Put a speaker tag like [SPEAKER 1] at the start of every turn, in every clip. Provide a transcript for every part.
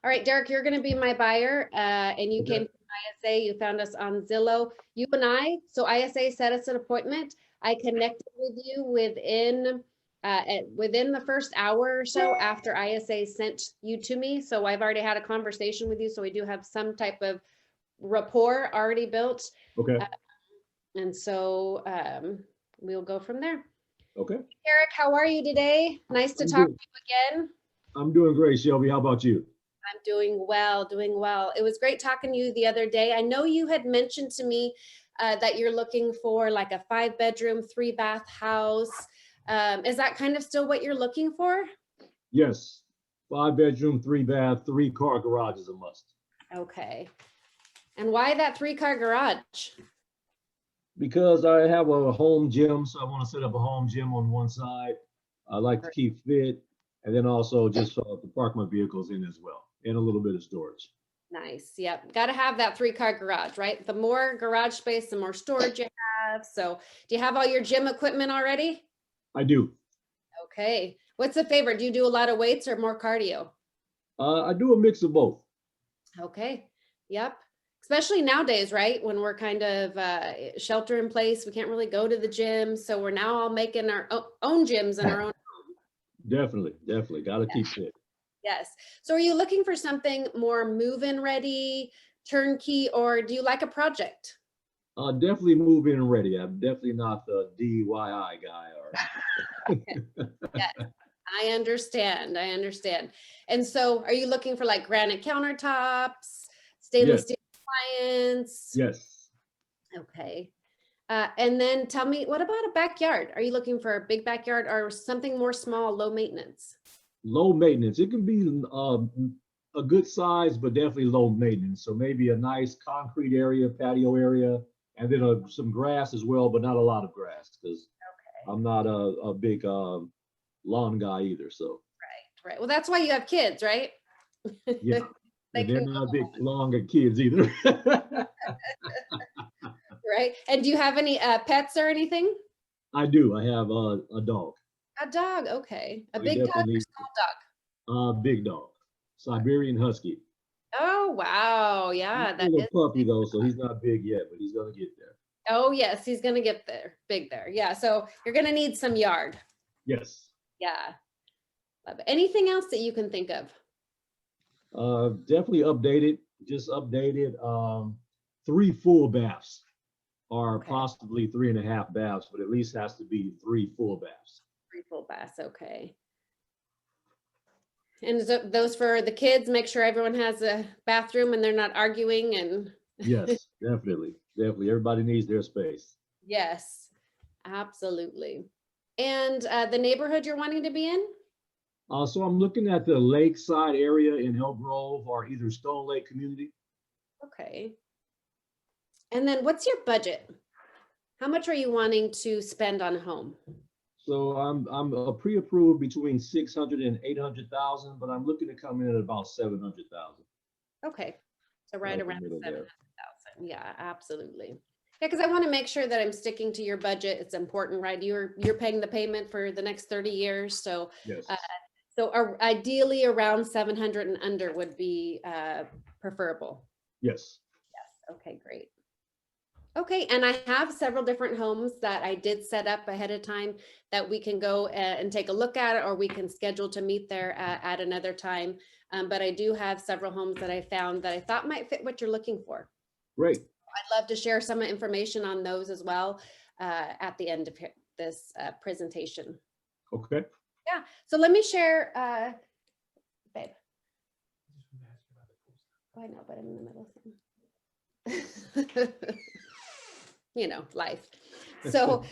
[SPEAKER 1] All right, Derek, you're going to be my buyer, and you came
[SPEAKER 2] Okay.
[SPEAKER 1] from ISA. You found us on Zillow. You and I, so ISA set us an appointment. I connected with you within the first hour or so after ISA sent you to me. So I've already had a conversation with you. So we do have some type of rapport already built,
[SPEAKER 2] Okay.
[SPEAKER 1] uh, and so we'll go from there.
[SPEAKER 2] Okay.
[SPEAKER 1] Derek, how are you today? Nice to
[SPEAKER 2] I'm
[SPEAKER 1] talk to
[SPEAKER 2] doing
[SPEAKER 1] you again.
[SPEAKER 2] I'm doing great, Shelby. How about you?
[SPEAKER 1] I'm doing well, doing well. It was great talking to you the other day. I know you had mentioned to me that you're looking for like a 5-bedroom, 3-bath house. Is that kind of still what you're looking for?
[SPEAKER 2] Yes. 5 bedroom, 3 bath, 3 car garage is a must.
[SPEAKER 1] Okay. And why that 3-car garage?
[SPEAKER 2] Because I have a home gym, so I want to set up a home gym on one side. I like to keep fit, and then also just to park my vehicles in as well, and a little bit of storage.
[SPEAKER 1] Nice. Yep. Got to have that 3-car garage, right? The more garage space, the more storage you have. So do you have all your gym equipment already?
[SPEAKER 2] I do.
[SPEAKER 1] Okay. What's the favorite? Do you do a lot of weights or more cardio?
[SPEAKER 2] I do a mix of both.
[SPEAKER 1] Okay. Yep. Especially nowadays, right? When we're kind of shelter in place, we can't really go to the gym. So we're now all making our own gyms in our own.
[SPEAKER 2] Definitely, definitely. Got to keep fit.
[SPEAKER 1] Yes. So are you looking for something more move-in ready, turnkey, or do you like a project?
[SPEAKER 2] Definitely move in ready. I'm definitely not the DIY guy.
[SPEAKER 1] Yes, I understand. I understand. And so are you looking for like granite countertops, stainless
[SPEAKER 2] Yes,
[SPEAKER 1] steel appliance?
[SPEAKER 2] yes.
[SPEAKER 1] Okay. And then tell me, what about a backyard? Are you looking for a big backyard or something more small, low maintenance?
[SPEAKER 2] Low maintenance. It can be a good size, but definitely low maintenance. So maybe a nice concrete area, patio area, and then some grass as well, but not a lot of grass because I'm not a big lawn guy either. So
[SPEAKER 1] Right. Well, that's why you have kids, right?
[SPEAKER 2] yeah,
[SPEAKER 1] They
[SPEAKER 2] and they're
[SPEAKER 1] can
[SPEAKER 2] not
[SPEAKER 1] go,
[SPEAKER 2] big longer kids either.
[SPEAKER 1] right? And do you have any pets or anything?
[SPEAKER 2] I do. I have a dog.
[SPEAKER 1] A dog. Okay. A
[SPEAKER 2] So he
[SPEAKER 1] big dog
[SPEAKER 2] definitely
[SPEAKER 1] or
[SPEAKER 2] needs
[SPEAKER 1] small dog?
[SPEAKER 2] a big dog, Siberian Husky.
[SPEAKER 1] Oh, wow.
[SPEAKER 2] He's
[SPEAKER 1] Yeah, that
[SPEAKER 2] still a
[SPEAKER 1] is.
[SPEAKER 2] puppy though, so he's not big yet, but he's gonna get there.
[SPEAKER 1] Oh, yes, he's gonna get there, big there. Yeah, so you're gonna need some yard.
[SPEAKER 2] Yes.
[SPEAKER 1] Yeah. Love it. Anything else that you can think of?
[SPEAKER 2] Definitely updated. Just updated. 3 full baths, or
[SPEAKER 1] Okay,
[SPEAKER 2] possibly 3.5 baths, but at least has to be 3 full baths.
[SPEAKER 1] 3 full baths. Okay. And those for the kids, make sure everyone has a bathroom and they're not arguing and
[SPEAKER 2] Yes, definitely, definitely. Everybody needs their space.
[SPEAKER 1] yes, absolutely. And the neighborhood you're wanting to be in?
[SPEAKER 2] So I'm looking at the lakeside area in Elk Grove or either Stone Lake community.
[SPEAKER 1] Okay. And then what's your budget? How much are you wanting to spend on a home?
[SPEAKER 2] So I'm pre-approved between 600 and 800,000, but I'm looking to come in at about 700,000,
[SPEAKER 1] Okay. So right
[SPEAKER 2] right in
[SPEAKER 1] around
[SPEAKER 2] the middle there.
[SPEAKER 1] 700,000. Yeah, absolutely. Yeah, because I want to make sure that I'm sticking to your budget. It's important, right? You're paying the payment for the next 30 years. So
[SPEAKER 2] Yes,
[SPEAKER 1] ideally around 700 and under would be preferable.
[SPEAKER 2] yes.
[SPEAKER 1] Okay, great. Okay, and I have several different homes that I did set up ahead of time that we can go and take a look at, or we can schedule to meet there at another time. But I do have several homes that I found that I thought might fit what you're looking for.
[SPEAKER 2] Great.
[SPEAKER 1] I'd love to share some information on those as well at the end of this presentation.
[SPEAKER 2] Okay.
[SPEAKER 1] Yeah, so let me share, babe. Oh, I know, but I'm in the middle of something. You know, life. So,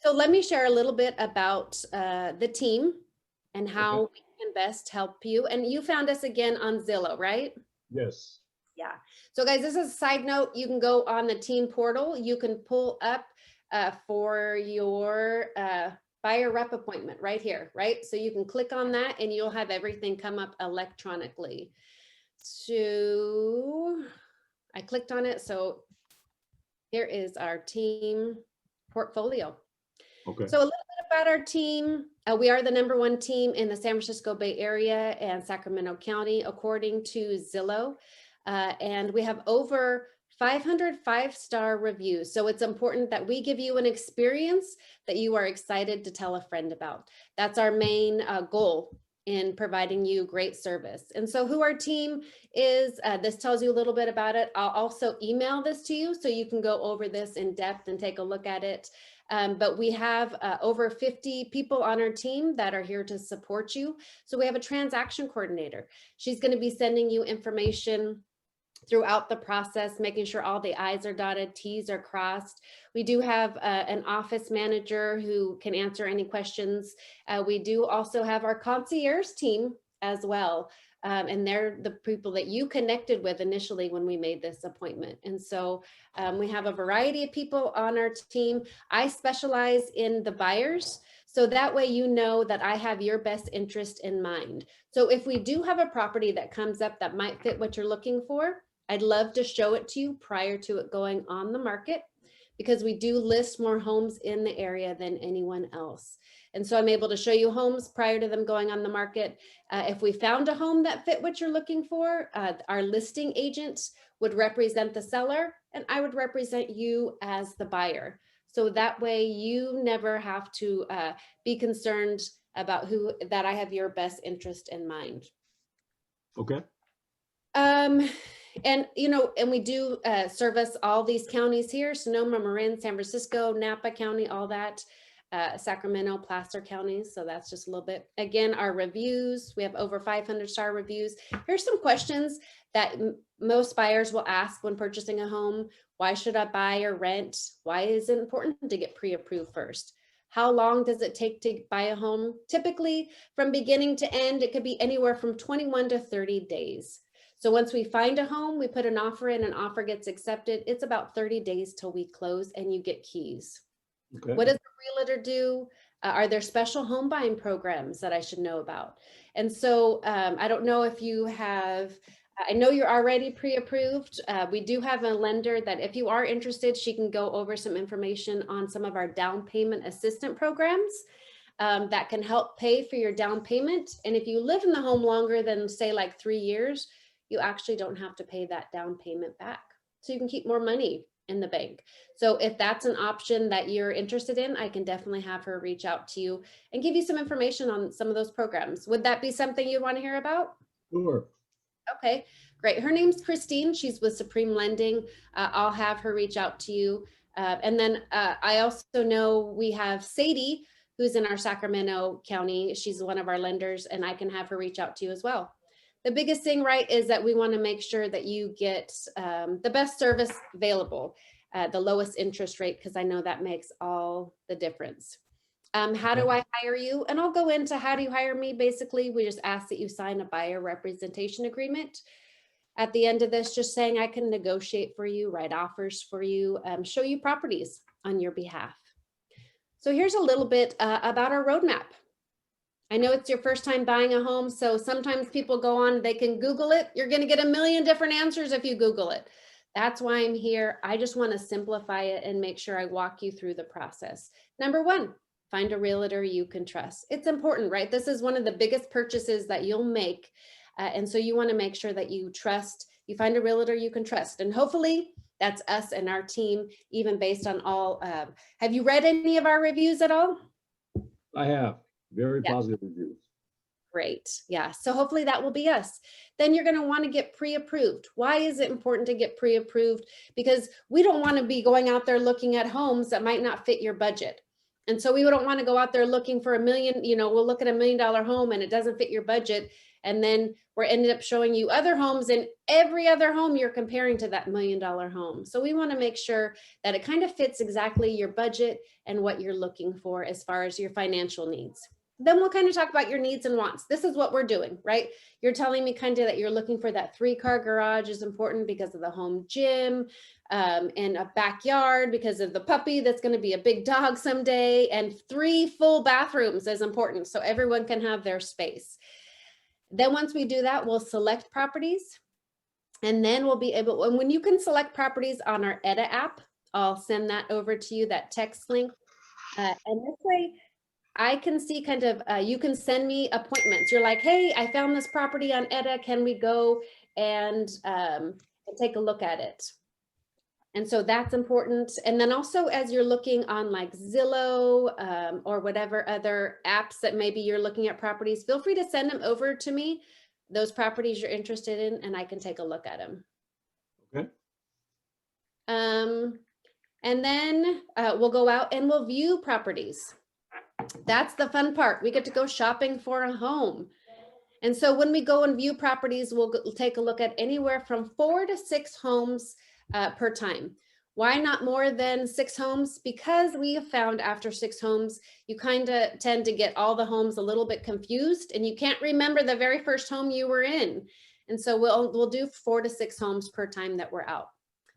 [SPEAKER 1] so let me share a little bit about the team and
[SPEAKER 2] Okay.
[SPEAKER 1] how we can best help you. And you found us again on Zillow, right?
[SPEAKER 2] Yes.
[SPEAKER 1] Yeah. So guys, this is a side note. You can go on the team portal. You can pull up for your buyer rep appointment right here, right? So you can click on that and you'll have everything come up electronically. So I clicked on it. So here is our team portfolio.
[SPEAKER 2] Okay.
[SPEAKER 1] So a little bit about our team. We are the #1 team in the San Francisco Bay Area and Sacramento County, according to Zillow. And we have over 500 5-star reviews. So it's important that we give you an experience that you are excited to tell a friend about. That's our main goal in providing you great service. And so who our team is, this tells you a little bit about it. I'll also email this to you so you can go over this in depth and take a look at it. But we have over 50 people on our team that are here to support you. So we have a transaction coordinator. She's going to be sending you information throughout the process, making sure all the I's are dotted, T's are crossed. We do have an office manager who can answer any questions. We do also have our concierge team as well. And they're the people that you connected with initially when we made this appointment. And so we have a variety of people on our team. I specialize in the buyers. So that way, you know that I have your best interest in mind. So if we do have a property that comes up that might fit what you're looking for, I'd love to show it to you prior to it going on the market, because we do list more homes in the area than anyone else. And so I'm able to show you homes prior to them going on the market. If we found a home that fit what you're looking for, our listing agent would represent the seller and I would represent you as the buyer. So that way you never have to be concerned about that I have your best interest in mind.
[SPEAKER 2] Okay.
[SPEAKER 1] And we do service all these counties here: Sonoma, Marin, San Francisco, Napa County, all that, Sacramento, Placer counties. So that's just a little bit. Again, our reviews, we have over 500 star reviews. Here's some questions that most buyers will ask when purchasing a home. Why should I buy or rent? Why is it important to get pre-approved first? How long does it take to buy a home? Typically, from beginning to end, it could be anywhere from 21 to 30 days. So once we find a home, we put an offer in, an offer gets accepted. It's about 30 days till we close and you get keys.
[SPEAKER 2] Okay.
[SPEAKER 1] What does the realtor do? Are there special home buying programs that I should know about? And so I don't know if you have, I know you're already pre-approved. We do have a lender that if you are interested, she can go over some information on some of our down payment assistant programs that can help pay for your down payment. And if you live in the home longer than say like 3 years, you actually don't have to pay that down payment back. So you can keep more money in the bank. So if that's an option that you're interested in, I can definitely have her reach out to you and give you some information on some of those programs. Would that be something you'd want to hear about?
[SPEAKER 2] Sure.
[SPEAKER 1] Okay, great. Her name's Christine. She's with Supreme Lending. I'll have her reach out to you. And then I also know we have Sadie, who's in our Sacramento County. She's one of our lenders, and I can have her reach out to you as well. The biggest thing, right, is that we want to make sure that you get the best service available, the lowest interest rate, because I know that makes all the difference. How do I hire you? And I'll go into how do you hire me. Basically, we just ask that you sign a buyer representation agreement. At the end of this, just saying I can negotiate for you, write offers for you, show you properties on your behalf. So here's a little bit about our roadmap. I know it's your first time buying a home, so sometimes people go on, they can Google it. You're going to get a million different answers if you Google it. That's why I'm here. I just want to simplify it and make sure I walk you through the process. Number one, find a realtor you can trust. It's important, right? This is one of the biggest purchases that you'll make. And so you want to make sure that you find a realtor you can trust. And hopefully that's us and our team, even based on all. Have you read any of our reviews at all?
[SPEAKER 2] I have. Very positive reviews.
[SPEAKER 1] Great. Yeah. So hopefully that will be us. Then you're going to want to get pre-approved. Why is it important to get pre-approved? Because we don't want to be going out there looking at homes that might not fit your budget. And so we don't want to go out there looking for $1 million, we'll look at $1 million home and it doesn't fit your budget. And then we're ended up showing you other homes, and every other home you're comparing to that $1 million home. So we want to make sure that it kind of fits exactly your budget and what you're looking for as far as your financial needs. Then we'll kind of talk about your needs and wants. This is what we're doing, right? You're telling me kind of that you're looking for that 3-car garage is important because of the home gym, and a backyard because of the puppy that's going to be a big dog someday, and 3 full bathrooms is important so everyone can have their space. Then once we do that, we'll select properties, and then we'll be able, and when you can select properties on our Edit app, I'll send that over to you, that text link. And this way, I can see kind of, you can send me appointments. You're like, hey, I found this property on Edda. Can we go and take a look at it? And so that's important. And then also as you're looking on like Zillow or whatever other apps that maybe you're looking at properties, feel free to send them over to me, those properties you're interested in, and I can take a look at them.
[SPEAKER 2] Okay.
[SPEAKER 1] And then we'll go out and we'll view properties. That's the fun part. We get to go shopping for a home. And so when we go and view properties, we'll take a look at anywhere from 4 to 6 homes per time. Why not more than 6 homes? Because we have found after 6 homes, you kind of tend to get all the homes a little bit confused and you can't remember the very first home you were in. And so we'll do 4 to 6 homes per time that we're out.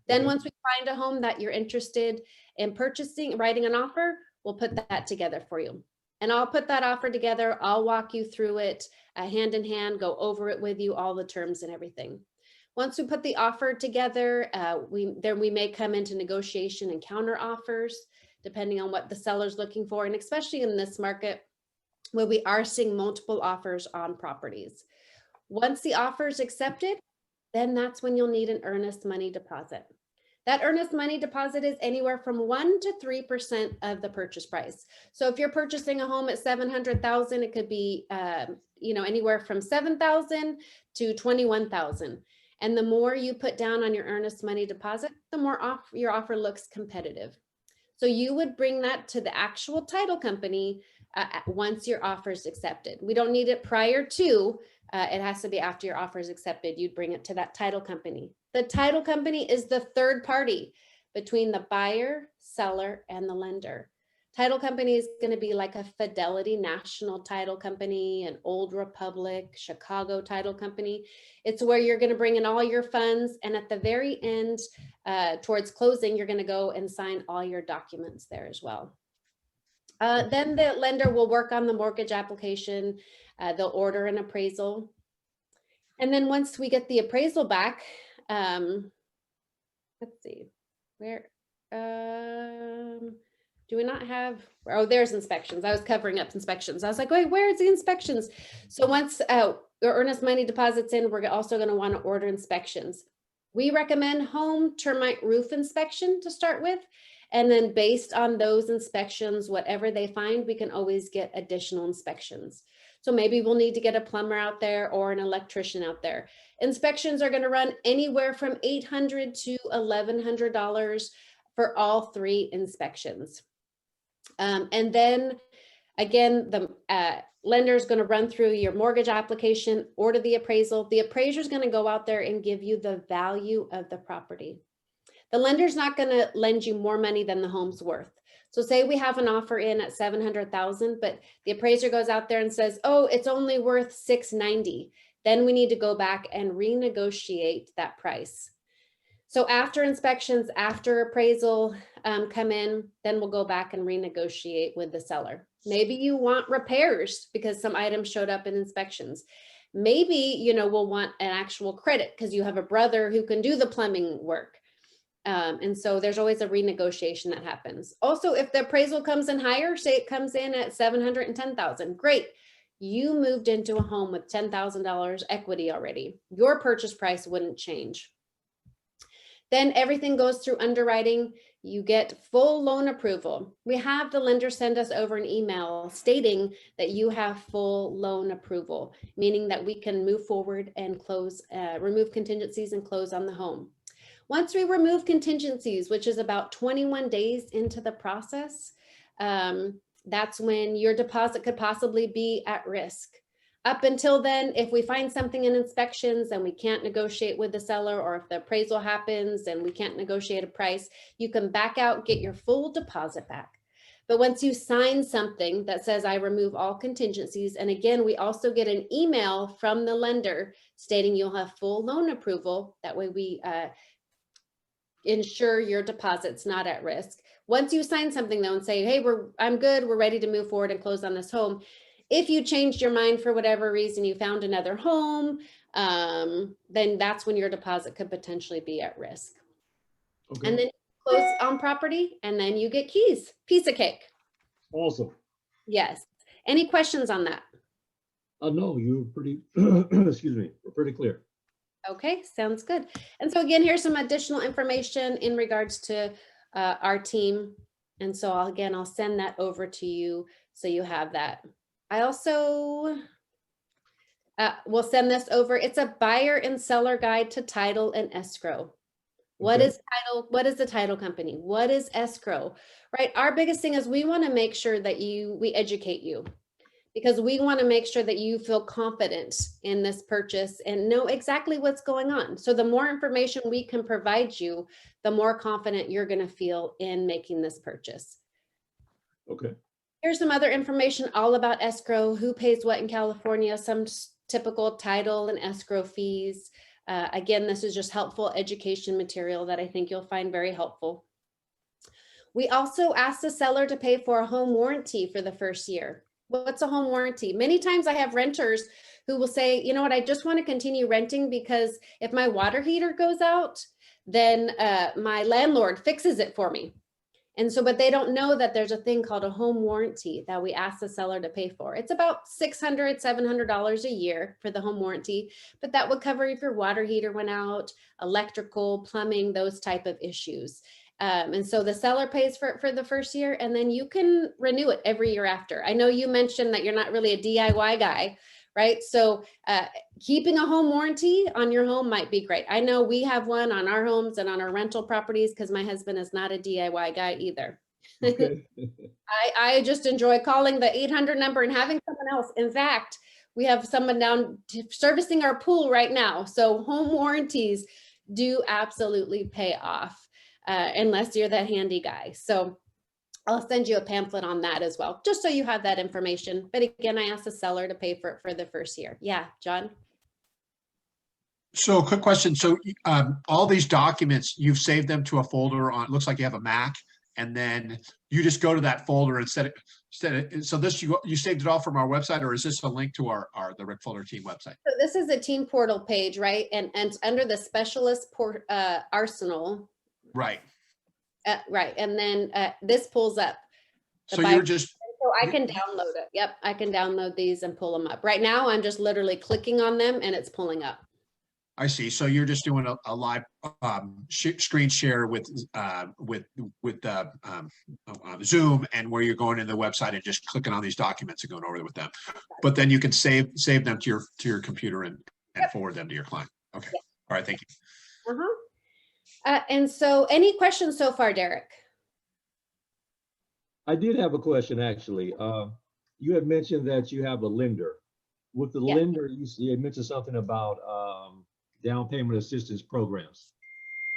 [SPEAKER 1] Then
[SPEAKER 2] Okay.
[SPEAKER 1] once we find a home that you're interested in purchasing, writing an offer, we'll put that together for you. And I'll put that offer together. I'll walk you through it hand in hand, go over it with you, all the terms and everything. Once we put the offer together, we may come into negotiation and counter offers, depending on what the seller's looking for. And especially in this market where we are seeing multiple offers on properties. Once the offer is accepted, then that's when you'll need an earnest money deposit. That earnest money deposit is anywhere from 1 to 3% of the purchase price. So if you're purchasing a home at 700,000, it could be anywhere from 7,000 to 21,000. And the more you put down on your earnest money deposit, the more your offer looks competitive. So you would bring that to the actual title company once your offer is accepted. We don't need it prior to. It has to be after your offer is accepted. You'd bring it to that title company. The title company is the third party between the buyer, seller, and the lender. Title company is going to be like a Fidelity National Title Company, an Old Republic, Chicago Title Company. It's where you're going to bring in all your funds, and at the very end, towards closing, you're going to go and sign all your documents there as well. Then the lender will work on the mortgage application. They'll order an appraisal. And then once we get the appraisal back, let's see, where, do we not have, oh, there's inspections. I was covering up inspections. I was like, wait, where's the inspections? So once the earnest money deposits in, we're also going to want to order inspections. We recommend home termite roof inspection to start with. And then based on those inspections, whatever they find, we can always get additional inspections. So maybe we'll need to get a plumber out there or an electrician out there. Inspections are going to run anywhere from $800 to $1,100 for all 3 inspections. And then again, the lender is going to run through your mortgage application, order the appraisal. The appraiser is going to go out there and give you the value of the property. The lender's not going to lend you more money than the home's worth. So say we have an offer in at 700,000, but the appraiser goes out there and says, oh, it's only worth 690. Then we need to go back and renegotiate that price. So after inspections, after appraisal come in, then we'll go back and renegotiate with the seller. Maybe you want repairs because some items showed up in inspections. Maybe, we'll want an actual credit because you have a brother who can do the plumbing work. And so there's always a renegotiation that happens. Also, if the appraisal comes in higher, say it comes in at 710,000, great. You moved into a home with $10,000 equity already. Your purchase price wouldn't change. Then everything goes through underwriting. You get full loan approval. We have the lender send us over an email stating that you have full loan approval, meaning that we can move forward and close, remove contingencies and close on the home. Once we remove contingencies, which is about 21 days into the process, that's when your deposit could possibly be at risk. Up until then, if we find something in inspections and we can't negotiate with the seller, or if the appraisal happens and we can't negotiate a price, you can back out, get your full deposit back. But once you sign something that says I remove all contingencies, and again, we also get an email from the lender stating you'll have full loan approval. That way we ensure your deposit's not at risk. Once you sign something though and say, hey, I'm good, we're ready to move forward and close on this home. If you changed your mind for whatever reason, you found another home, then that's when your deposit could potentially be at risk.
[SPEAKER 2] Okay.
[SPEAKER 1] And then you close on property and then you get keys. Piece of cake.
[SPEAKER 2] Awesome.
[SPEAKER 1] Yes. Any questions on that?
[SPEAKER 2] No, you were pretty, excuse me, we're pretty clear.
[SPEAKER 1] Okay, sounds good. And so again, here's some additional information in regards to our team. And so I'll send that over to you so you have that. I also will send this over. It's a buyer and seller guide to title and escrow. What
[SPEAKER 2] Okay.
[SPEAKER 1] is title? What is the title company? What is escrow? Right? Our biggest thing is we want to make sure that we educate you, because we want to make sure that you feel confident in this purchase and know exactly what's going on. So the more information we can provide you, the more confident you're going to feel in making this purchase.
[SPEAKER 2] Okay.
[SPEAKER 1] Here's some other information all about escrow, who pays what in California, some typical title and escrow fees. Again, this is just helpful education material that I think you'll find very helpful. We also ask the seller to pay for a home warranty for the first year. What's a home warranty? Many times I have renters who will say, you know what, I just want to continue renting because if my water heater goes out, then my landlord fixes it for me. And so, but they don't know that there's a thing called a home warranty that we ask the seller to pay for. It's about $600, $700 a year for the home warranty, but that would cover if your water heater went out, electrical, plumbing, those type of issues. And so the seller pays for the first year, and then you can renew it every year after. I know you mentioned that you're not really a DIY guy, right? So keeping a home warranty on your home might be great. I know we have one on our homes and on our rental properties because my husband is not a DIY guy either.
[SPEAKER 2] Okay.
[SPEAKER 1] I just enjoy calling the 800 number and having someone else. In fact, we have someone down servicing our pool right now. So home warranties do absolutely pay off unless you're that handy guy. So I'll send you a pamphlet on that as well, just so you have that information. But again, I asked the seller to pay for it for the first year. Yeah, John?
[SPEAKER 3] So quick question. So all these documents, you've saved them to a folder on, it looks like you have a Mac, and then you just go to that folder and set it. So this, you saved it all from our website, or is this a link to the Rick Fuller team website?
[SPEAKER 1] So this is a team portal page, right? And under the specialist arsenal.
[SPEAKER 3] Right.
[SPEAKER 1] Right. And then this pulls up.
[SPEAKER 3] So you're just,
[SPEAKER 1] So I can download it. Yep. I can download these and pull them up. Right now, I'm just literally clicking on them and it's pulling up.
[SPEAKER 3] I see. So you're just doing a live screen share with Zoom, and where you're going into the website and just clicking on these documents and going over with them. But then you can save them to your computer and forward them to your client. Okay.
[SPEAKER 1] Yep.
[SPEAKER 3] All right. Thank you.
[SPEAKER 1] And so any questions so far, Derek?
[SPEAKER 2] I did have a question, actually. You had mentioned that you have a lender. With the lender, you had mentioned something about down payment assistance programs.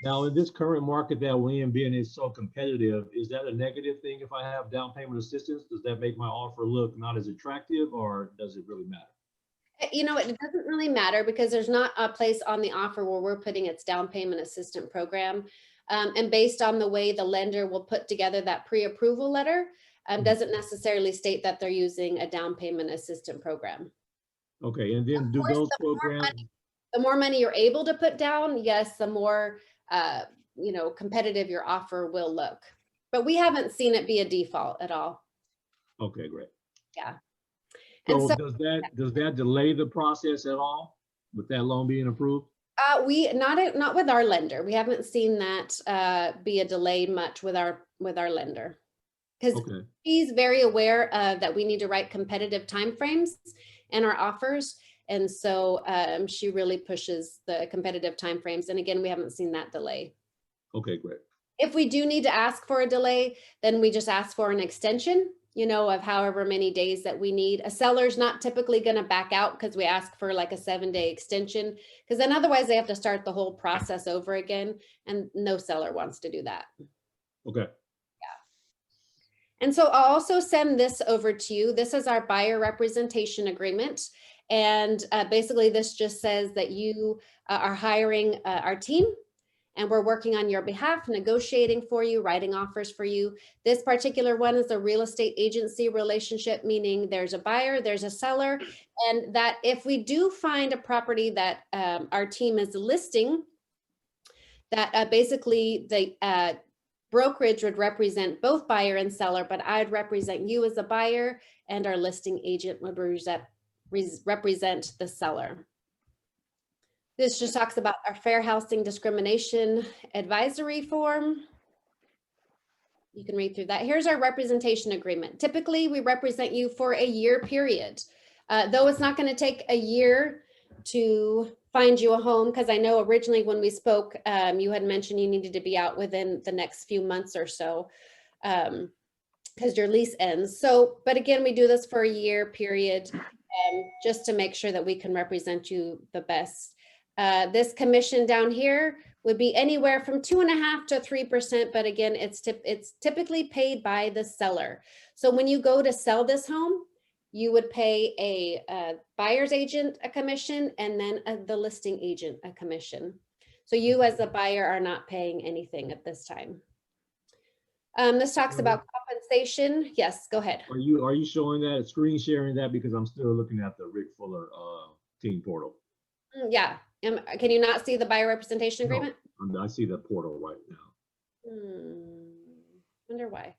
[SPEAKER 2] Now, in this current market that we're in, being it's so competitive, is that a negative thing if I have down payment assistance? Does that make my offer look not as attractive, or does it really matter?
[SPEAKER 1] You know, it doesn't really matter because there's not a place on the offer where we're putting its down payment assistant program. And based on the way the lender will put together that pre-approval letter, doesn't necessarily state that they're using a down payment assistant program.
[SPEAKER 2] Okay, and then do those programs?
[SPEAKER 1] The more money you're able to put down, yes, the more competitive your offer will look. But we haven't seen it be a default at all.
[SPEAKER 2] Okay, great.
[SPEAKER 1] Yeah.
[SPEAKER 2] So does that delay the process at all with that loan being approved?
[SPEAKER 1] We not with our lender. We haven't seen that be a delay much with our lender, because he's very aware that we need to write competitive timeframes in our offers, and so she really pushes the competitive timeframes. And again, we haven't seen that delay.
[SPEAKER 2] Okay, great.
[SPEAKER 1] If we do need to ask for a delay, then we just ask for an extension, of however many days that we need. A seller's not typically going to back out because we ask for like a 7-day extension, because then otherwise they have to start the whole process over again, and no seller wants to do that.
[SPEAKER 2] Okay.
[SPEAKER 1] Yeah. And so I'll also send this over to you. This is our buyer representation agreement. And basically this just says that you are hiring our team, and we're working on your behalf, negotiating for you, writing offers for you. This particular one is a real estate agency relationship, meaning there's a buyer, there's a seller, and that if we do find a property that our team is listing, that basically brokerage would represent both buyer and seller, but I'd represent you as a buyer and our listing agent would represent the seller. This just talks about our fair housing discrimination advisory form. You can read through that. Here's our representation agreement. Typically, we represent you for a year period. Though it's not going to take a year to find you a home, because I know originally when we spoke, you had mentioned you needed to be out within the next few months or so, because your lease ends. So, but again, we do this for a year period, just to make sure that we can represent you the best. This commission down here would be anywhere from 2.5% to 3%, but again, it's typically paid by the seller. So when you go to sell this home, you would pay a buyer's agent a commission and then the listing agent a commission. So you as a buyer are not paying anything at this time. This talks about compensation. Yes, go ahead.
[SPEAKER 2] Are you showing that, screen sharing that? Because I'm still looking at the Rick Fuller team portal.
[SPEAKER 1] Yeah. Can you not see the buyer representation agreement?
[SPEAKER 2] No, I see the portal right now.
[SPEAKER 1] Wonder why.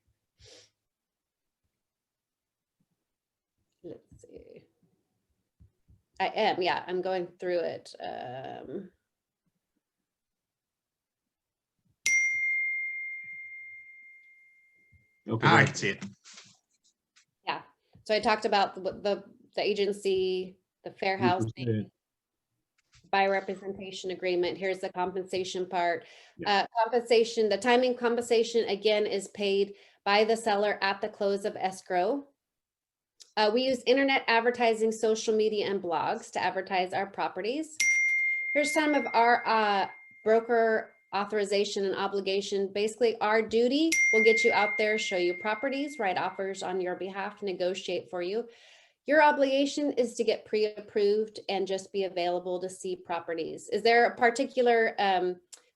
[SPEAKER 1] Let's see. I am, yeah, I'm going through it.
[SPEAKER 2] Okay.
[SPEAKER 3] I can see it.
[SPEAKER 1] Yeah, so I talked about the agency, the fair housing,
[SPEAKER 2] 3%.
[SPEAKER 1] buyer representation agreement. Here's the compensation part.
[SPEAKER 2] Yeah.
[SPEAKER 1] Compensation, the timing compensation again is paid by the seller at the close of escrow. We use internet advertising, social media, and blogs to advertise our properties. Here's some of our broker authorization and obligation. Basically, our duty will get you out there, show you properties, write offers on your behalf, negotiate for you. Your obligation is to get pre-approved and just be available to see properties. Is there a particular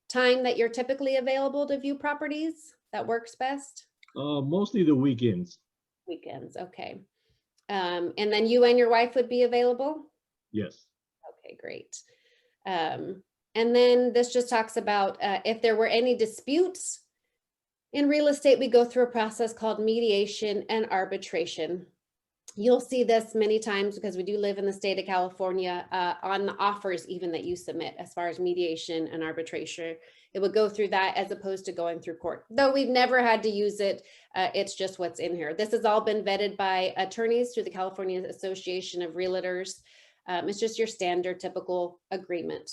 [SPEAKER 1] time that you're typically available to view properties that works best?
[SPEAKER 2] Mostly the weekends.
[SPEAKER 1] Weekends, okay. And then you and your wife would be available?
[SPEAKER 2] Yes.
[SPEAKER 1] Okay, great. And then this just talks about if there were any disputes in real estate, we go through a process called mediation and arbitration. You'll see this many times because we do live in the state of California on the offers even that you submit as far as mediation and arbitration. It would go through that as opposed to going through court. Though we've never had to use it, it's just what's in here. This has all been vetted by attorneys through the California Association of Realtors. It's just your standard typical agreement.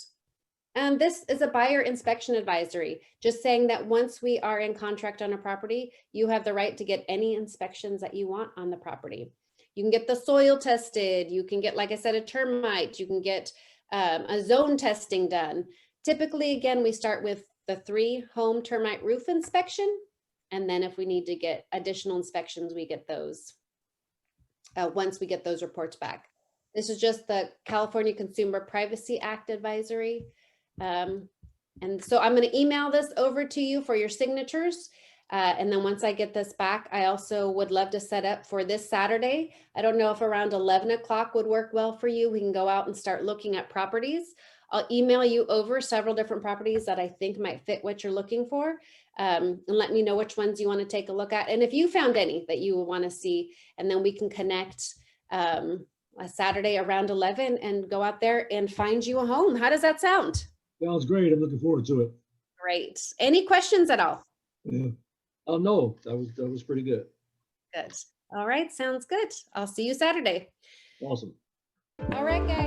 [SPEAKER 1] And this is a buyer inspection advisory, just saying that once we are in contract on a property, you have the right to get any inspections that you want on the property. You can get the soil tested. You can get, like I said, a termite. You can get a zone testing done. Typically, again, we start with the 3 home termite roof inspection. And then if we need to get additional inspections, we get those once we get those reports back. This is just the California Consumer Privacy Act advisory. And so I'm going to email this over to you for your signatures. And then once I get this back, I also would love to set up for this Saturday. I don't know if around 11 o'clock would work well for you. We can go out and start looking at properties. I'll email you over several different properties that I think might fit what you're looking for. And let me know which ones you want to take a look at. And if you found any that you want to see, and then we can connect a Saturday around 11 and go out there and find you a home. How does that sound?
[SPEAKER 2] Sounds great. I'm looking forward to it.
[SPEAKER 1] Great. Any questions at all?
[SPEAKER 2] Yeah. Oh no, that was pretty good.
[SPEAKER 1] Good. All right. Sounds good. I'll see you Saturday.
[SPEAKER 2] Awesome.
[SPEAKER 1] All right, guys.